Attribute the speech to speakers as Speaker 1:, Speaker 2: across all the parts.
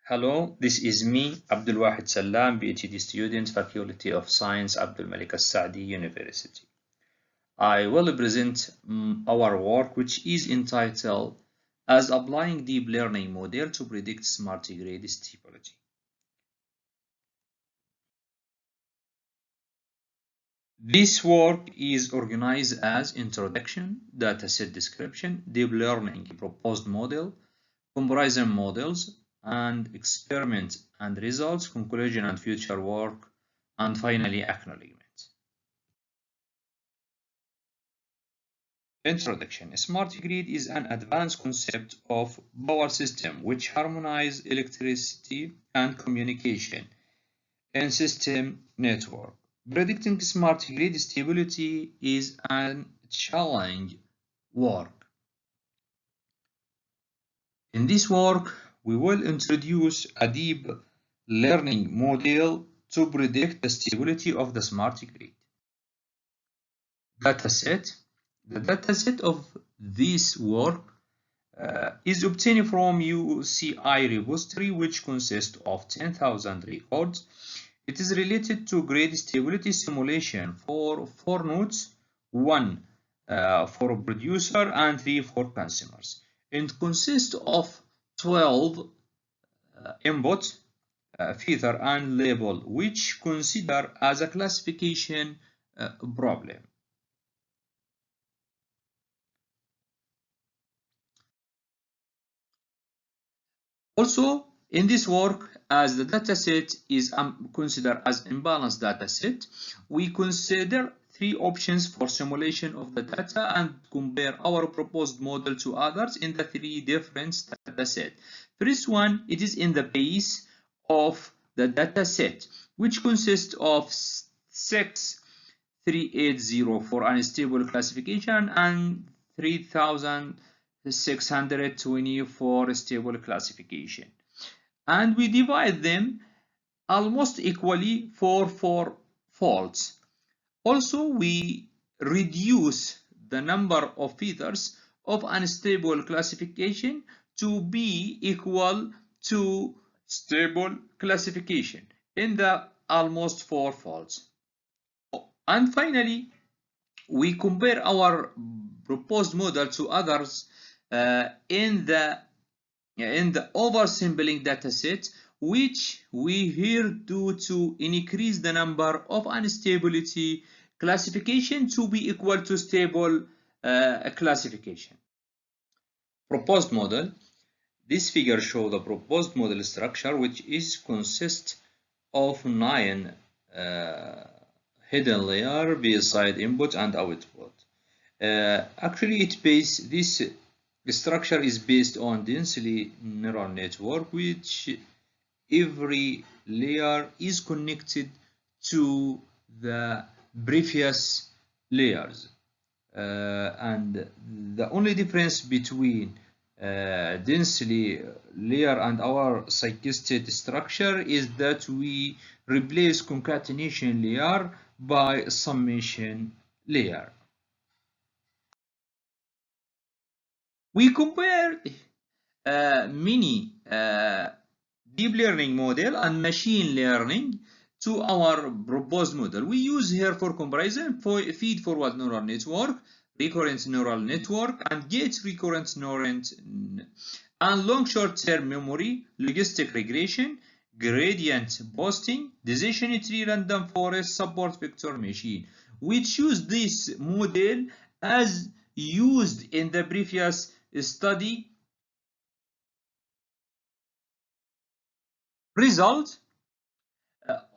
Speaker 1: Hello, this is me, Abdulwahed Salam, PhD student, Faculty of Science, Abdul Malik Al-Saadi University. I will present our work, which is entitled as Applying Deep Learning Model to Predict Smartigrade Topology. This work is organized as Introduction, Dataset Description, Deep Learning Proposed Model, Comparison Models, and Experiment and Results, Conclusion and Future Work, and finally Acknowledgement. Introduction. Smart grid is an advanced concept of power system which harmonizes electricity and communication in system network. Predicting smart grid stability is a challenging work. In this work, we will introduce a deep learning model to predict the stability of the smart grid. Dataset. The dataset of this work is obtained from UCI repository, which consists of 10,000 records. It is related to grid stability simulation for 4 nodes, 1 for producer and 3 for consumers. It consists of 12 input, feature and label, which consider as a classification problem. Also, in this work, as the dataset is considered as imbalanced dataset, we consider 3 options for simulation of the data and compare our proposed model to others in the 3 different datasets. First one, it is in the base of the dataset, which consists of 6380 for unstable classification and 3620 for stable classification. And we divide them almost equally for 4 faults. Also, we reduce the number of features of unstable classification to be equal to stable classification in the almost 4 faults. And finally, we compare our proposed model to others in the oversampling dataset, which we here do to increase the number of instability classification to be equal to stable classification. Proposed model. This figure shows the proposed model structure, which consists of 9 hidden layer beside input and output. Actually, this structure is based on densely neural network, which every layer is connected to the previous layers. And the only difference between densely layer and our cyclisted structure is that we replace concatenation layer by summation layer. We compared many deep learning model and machine learning to our proposed model. We use here for comparison for feed-forward neural network, recurrent neural network, and gate recurrent neural and long short-term memory, logistic regression, gradient boosting, decision tree random forest support vector machine. We choose this model as used in the previous study. Result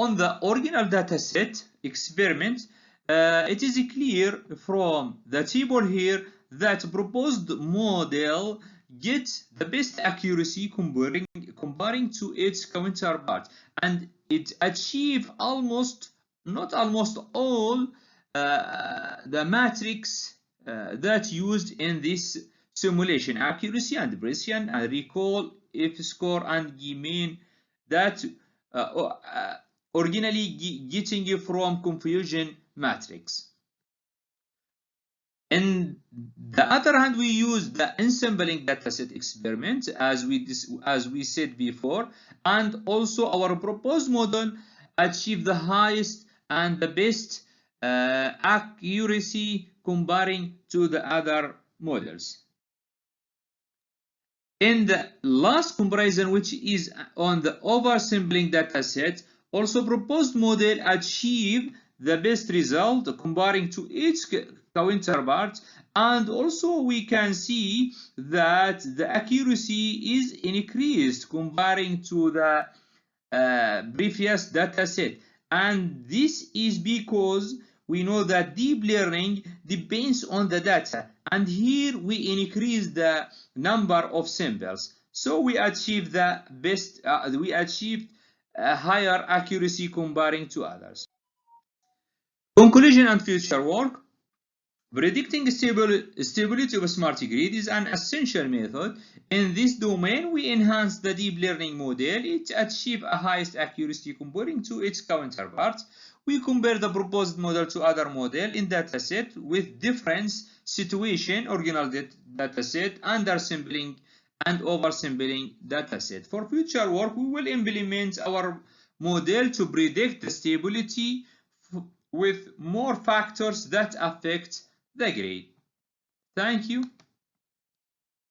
Speaker 1: on the original dataset experiment, it is clear from the table here that proposed model gets the best accuracy comparing to its counterpart, and it achieves not almost all the matrix that used in this simulation: accuracy and precision and recall, F-score and mean, that originally getting from confusion matrix. In the other hand, we use the ensampling dataset experiment as we said before, and also our proposed model achieve the highest and the best accuracy comparing to the other models. In the last comparison, which is on the oversampling dataset, also proposed model achieve the best result comparing to each counterpart, and also we can see that the accuracy is increased comparing to the previous dataset, and this is because we know that deep learning depends on the data, and here we increase the number of samples, so we achieve the best we achieved a higher accuracy comparing to others. Conclusion and future work. Predicting stability of a smart grid is an essential method. In this domain, we enhance the deep learning model. It achieves a highest accuracy comparing to its counterparts. We compare the proposed model to other model in dataset with different situation, original dataset, undersampling, and oversampling dataset. For future work, we will implement our model to predict the stability with more factors that affect the grade. Thank you.